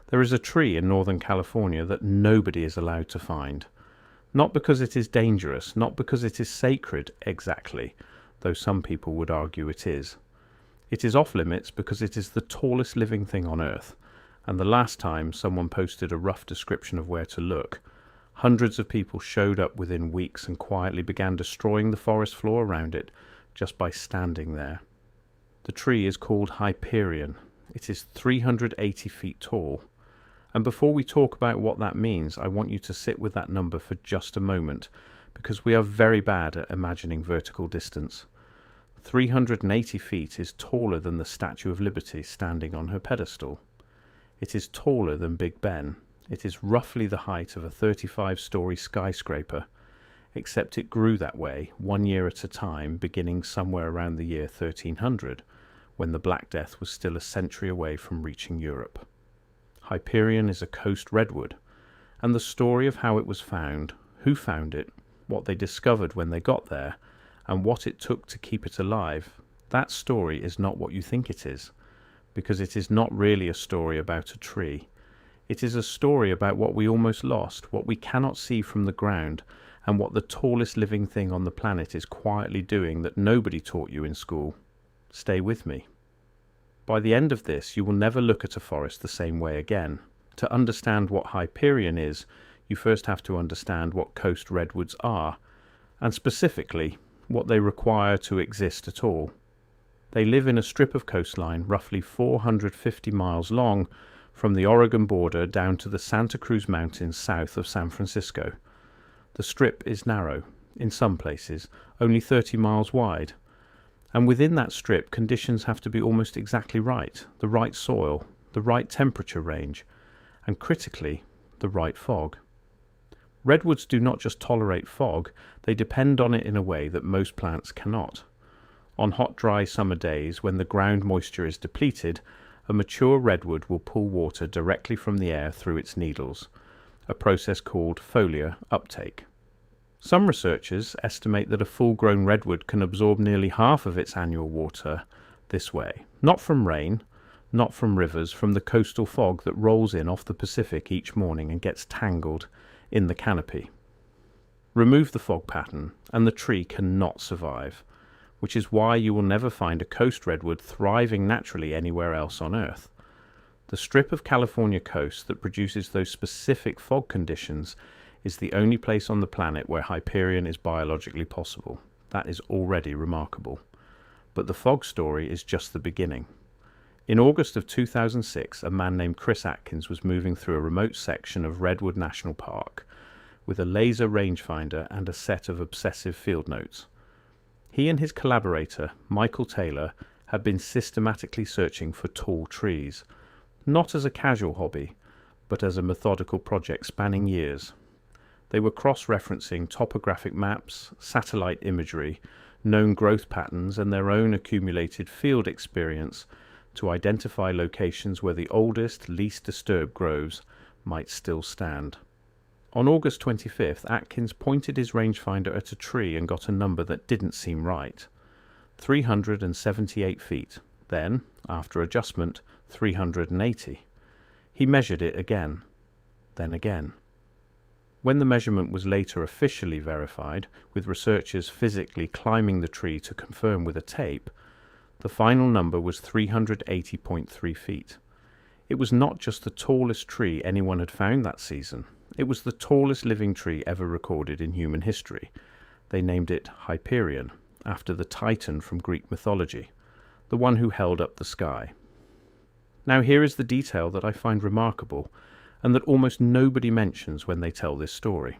There is a tree in Northern California that nobody is allowed to find. Not because it is dangerous, not because it is sacred exactly, though some people would argue it is. It is off limits because it is the tallest living thing on Earth, and the last time someone posted a rough description of where to look, hundreds of people showed up within weeks and quietly began destroying the forest floor around it just by standing there. The tree is called Hyperion. It is 380 feet tall. And before we talk about what that means, I want you to sit with that number for just a moment, because we are very bad at imagining vertical distance. 380 feet is taller than the Statue of Liberty standing on her pedestal. It is taller than Big Ben. It is roughly the height of a 35-story skyscraper, except it grew that way 1 year at a time, beginning somewhere around the year 1300, when the Black Death was still a century away from reaching Europe. Hyperion is a coast redwood, and the story of how it was found, who found it, what they discovered when they got there, and what it took to keep it alive, that story is not what you think it is, because it is not really a story about a tree. It is a story about what we almost lost, what we cannot see from the ground, and what the tallest living thing on the planet is quietly doing that nobody taught you in school. Stay with me. By the end of this, you will never look at a forest the same way again. To understand what Hyperion is, you first have to understand what coast redwoods are, and specifically, what they require to exist at all. They live in a strip of coastline roughly 450 miles long from the Oregon border down to the Santa Cruz Mountains south of San Francisco. The strip is narrow, in some places, only 30 miles wide. And within that strip, conditions have to be almost exactly right, the right soil, the right temperature range, and critically, the right fog. Redwoods do not just tolerate fog, they depend on it in a way that most plants cannot. On hot, dry summer days, when the ground moisture is depleted, a mature redwood will pull water directly from the air through its needles, a process called foliar uptake. Some researchers estimate that a full-grown redwood can absorb nearly half of its annual water this way, not from rain, not from rivers, from the coastal fog that rolls in off the Pacific each morning and gets tangled in the canopy. Remove the fog pattern, and the tree cannot survive, which is why you will never find a coast redwood thriving naturally anywhere else on Earth. The strip of California coast that produces those specific fog conditions is the only place on the planet where Hyperion is biologically possible. That is already remarkable. But the fog story is just the beginning. In August of 2006, a man named Chris Atkins was moving through a remote section of Redwood National Park with a laser rangefinder and a set of obsessive field notes. He and his collaborator, Michael Taylor, had been systematically searching for tall trees, not as a casual hobby, but as a methodical project spanning years. They were cross-referencing topographic maps, satellite imagery, known growth patterns, and their own accumulated field experience to identify locations where the oldest, least disturbed groves might still stand. On August 25th, Atkins pointed his rangefinder at a tree and got a number that didn't seem right. 378 feet. Then, after adjustment, 380. He measured it again. Then again. When the measurement was later officially verified, with researchers physically climbing the tree to confirm with a tape, the final number was 380.3 feet. It was not just the tallest tree anyone had found that season. It was the tallest living tree ever recorded in human history. They named it Hyperion, after the Titan from Greek mythology, the one who held up the sky. Now here is the detail that I find remarkable, and that almost nobody mentions when they tell this story.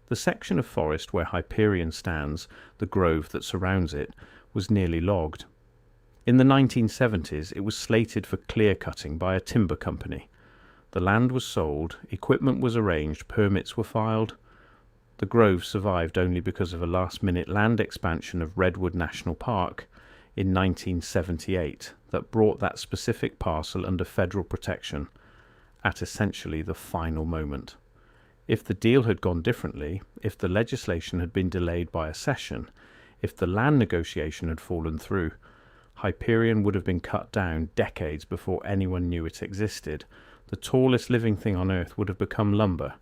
The section of forest where Hyperion stands, the grove that surrounds it, was nearly logged. In the 1970s, it was slated for clear-cutting by a timber company. The land was sold, equipment was arranged, permits were filed. The grove survived only because of a last-minute land expansion of Redwood National Park in 1978 that brought that specific parcel under federal protection at essentially the final moment. If the deal had gone differently, if the legislation had been delayed by a session, if the land negotiation had fallen through, Hyperion would have been cut down decades before anyone knew it existed, The tallest living thing on Earth would have become lumber,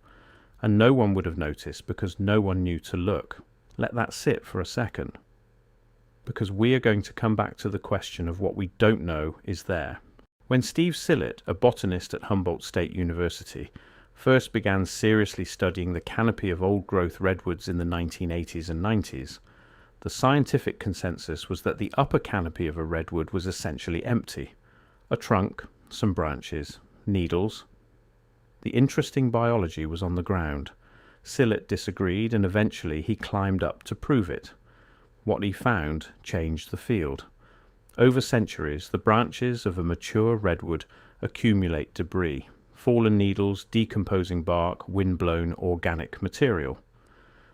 and no one would have noticed because no one knew to look. Let that sit for a second, because we are going to come back to the question of what we don't know is there. When Steve Sillett, a botanist at Humboldt State University, first began seriously studying the canopy of old-growth redwoods in the 1980s and 90s, the scientific consensus was that the upper canopy of a redwood was essentially empty. A trunk, some branches, needles. The interesting biology was on the ground. Sillett disagreed, and eventually he climbed up to prove it. What he found changed the field. Over centuries, the branches of a mature redwood accumulate debris, fallen needles, decomposing bark, wind-blown organic material.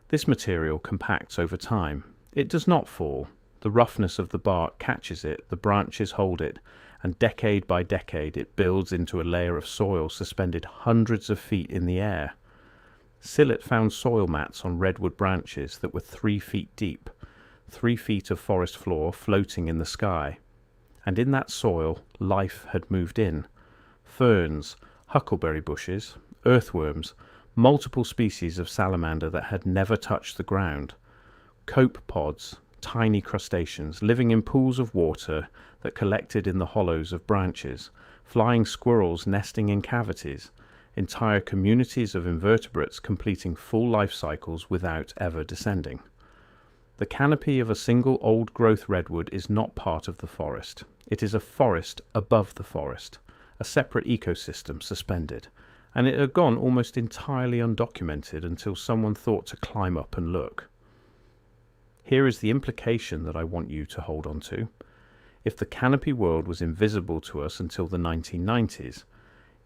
This material compacts over time. It does not fall. The roughness of the bark catches it, the branches hold it, and decade by decade it builds into a layer of soil suspended hundreds of feet in the air. Sillett found soil mats on redwood branches that were 3 feet deep, 3 feet of forest floor floating in the sky. And in that soil, life had moved in. Ferns, huckleberry bushes, earthworms, multiple species of salamander that had never touched the ground, copepods, tiny crustaceans living in pools of water that collected in the hollows of branches, flying squirrels nesting in cavities, entire communities of invertebrates completing full life cycles without ever descending. The canopy of a single old-growth redwood is not part of the forest. It is a forest above the forest, a separate ecosystem suspended, and it had gone almost entirely undocumented until someone thought to climb up and look. Here is the implication that I want you to hold on to. If the canopy world was invisible to us until the 1990s,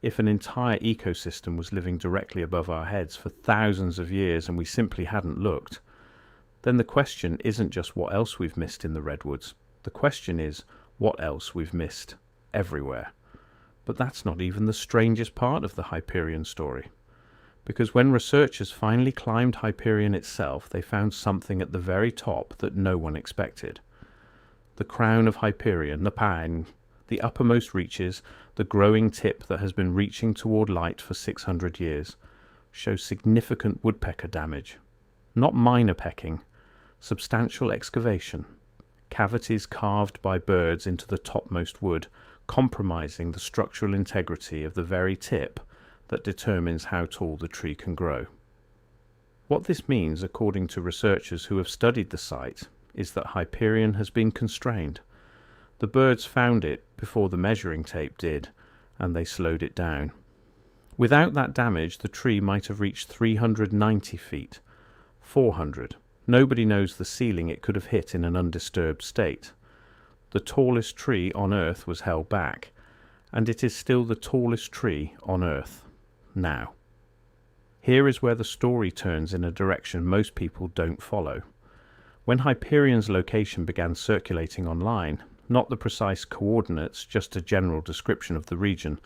if an entire ecosystem was living directly above our heads for thousands of years and we simply hadn't looked, then the question isn't just what else we've missed in the redwoods. The question is what else we've missed everywhere. But that's not even the strangest part of the Hyperion story. Because when researchers finally climbed Hyperion itself, they found something at the very top that no one expected. The crown of Hyperion, the pine, the uppermost reaches, the growing tip that has been reaching toward light for 600 years, shows significant woodpecker damage. Not minor pecking, substantial excavation, cavities carved by birds into the topmost wood, compromising the structural integrity of the very tip that determines how tall the tree can grow. What this means, according to researchers who have studied the site, is that Hyperion has been constrained. The birds found it before the measuring tape did, and they slowed it down. Without that damage, the tree might have reached 390 feet, 400. Nobody knows the ceiling it could have hit in an undisturbed state. The tallest tree on Earth was held back, and it is still the tallest tree on Earth now. Here is where the story turns in a direction most people don't follow. When Hyperion's location began circulating online, not the precise coordinates, just a general description of the region,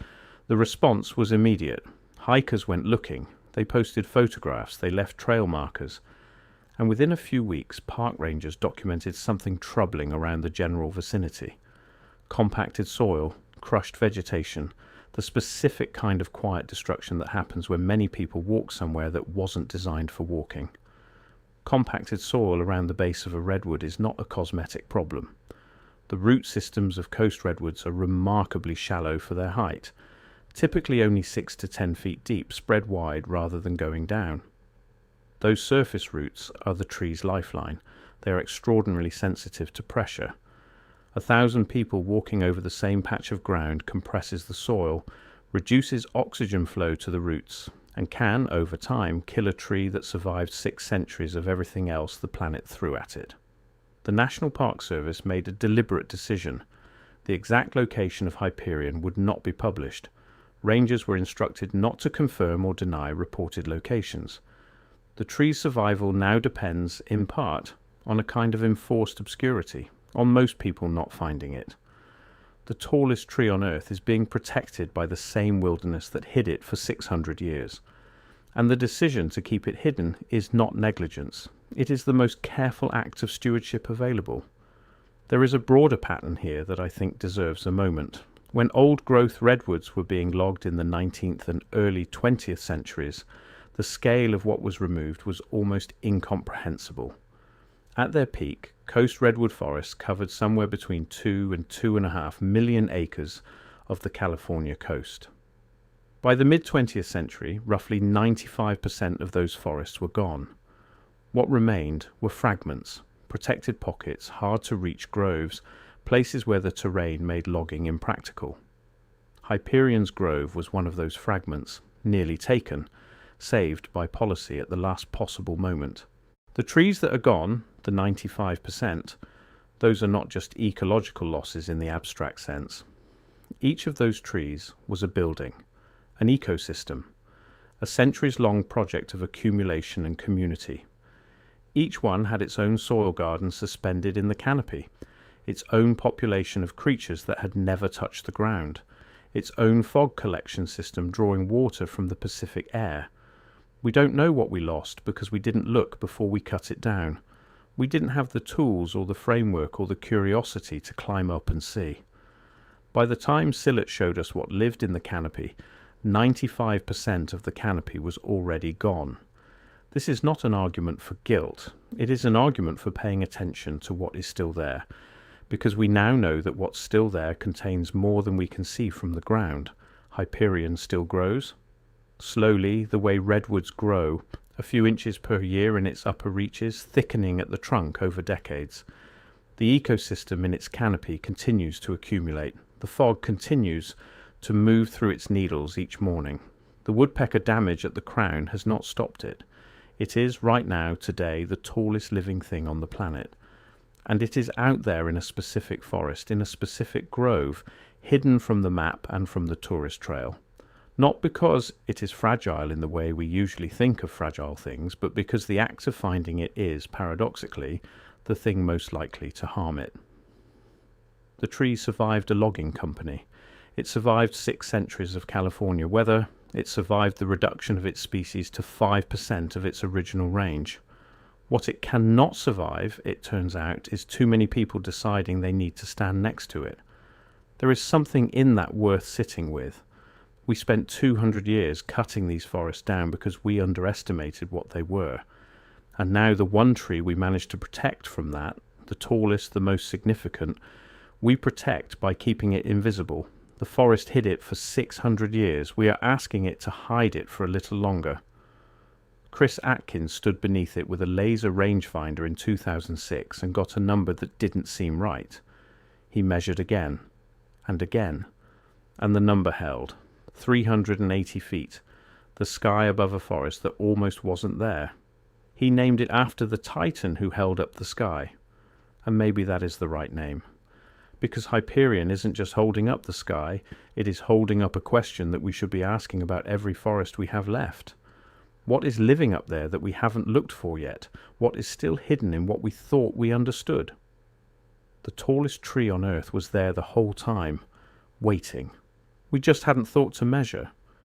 the response was immediate. Hikers went looking, they posted photographs, they left trail markers, and within a few weeks park rangers documented something troubling around the general vicinity. Compacted soil, crushed vegetation, the specific kind of quiet destruction that happens when many people walk somewhere that wasn't designed for walking. Compacted soil around the base of a redwood is not a cosmetic problem. The root systems of coast redwoods are remarkably shallow for their height, typically only 6 to 10 feet deep, spread wide rather than going down. Those surface roots are the tree's lifeline. They are extraordinarily sensitive to pressure. 1,000 people walking over the same patch of ground compresses the soil, reduces oxygen flow to the roots, and can, over time, kill a tree that survived 6 centuries of everything else the planet threw at it. The National Park Service made a deliberate decision. The exact location of Hyperion would not be published. Rangers were instructed not to confirm or deny reported locations. The tree's survival now depends, in part, on a kind of enforced obscurity, on most people not finding it. The tallest tree on Earth is being protected by the same wilderness that hid it for 600 years. And the decision to keep it hidden is not negligence. It is the most careful act of stewardship available. There is a broader pattern here that I think deserves a moment. When old-growth redwoods were being logged in the 19th and early 20th centuries, the scale of what was removed was almost incomprehensible. At their peak, coast redwood forests covered somewhere between 2 and 2.5 million acres of the California coast. By the mid-20th century, roughly 95% of those forests were gone. What remained were fragments, protected pockets, hard-to-reach groves, places where the terrain made logging impractical. Hyperion's grove was one of those fragments, nearly taken, saved by policy at the last possible moment. The trees that are gone, the 95%, those are not just ecological losses in the abstract sense. Each of those trees was a building, an ecosystem, a centuries-long project of accumulation and community. Each one had its own soil garden suspended in the canopy, its own population of creatures that had never touched the ground, its own fog collection system drawing water from the Pacific air. We don't know what we lost because we didn't look before we cut it down. We didn't have the tools or the framework or the curiosity to climb up and see. By the time Sillett showed us what lived in the canopy, 95% of the canopy was already gone. This is not an argument for guilt. It is an argument for paying attention to what is still there, because we now know that what's still there contains more than we can see from the ground. Hyperion still grows. Slowly, the way redwoods grow, a few inches per year in its upper reaches, thickening at the trunk over decades. The ecosystem in its canopy continues to accumulate. The fog continues to move through its needles each morning. The woodpecker damage at the crown has not stopped it. It is, right now, today, the tallest living thing on the planet. And it is out there in a specific forest, in a specific grove, hidden from the map and from the tourist trail. Not because it is fragile in the way we usually think of fragile things, but because the act of finding it is, paradoxically, the thing most likely to harm it. The tree survived a logging company. It survived 6 centuries of California weather. It survived the reduction of its species to 5% of its original range. What it cannot survive, it turns out, is too many people deciding they need to stand next to it. There is something in that worth sitting with. We spent 200 years cutting these forests down because we underestimated what they were. And now the one tree we managed to protect from that, the tallest, the most significant, we protect by keeping it invisible. The forest hid it for 600 years. We are asking it to hide it for a little longer. Chris Atkins stood beneath it with a laser rangefinder in 2006 and got a number that didn't seem right. He measured again, and the number held. 380 feet, the sky above a forest that almost wasn't there. He named it after the Titan who held up the sky. And maybe that is the right name. Because Hyperion isn't just holding up the sky, it is holding up a question that we should be asking about every forest we have left. What is living up there that we haven't looked for yet? What is still hidden in what we thought we understood? The tallest tree on Earth was there the whole time, waiting. We just hadn't thought to measure.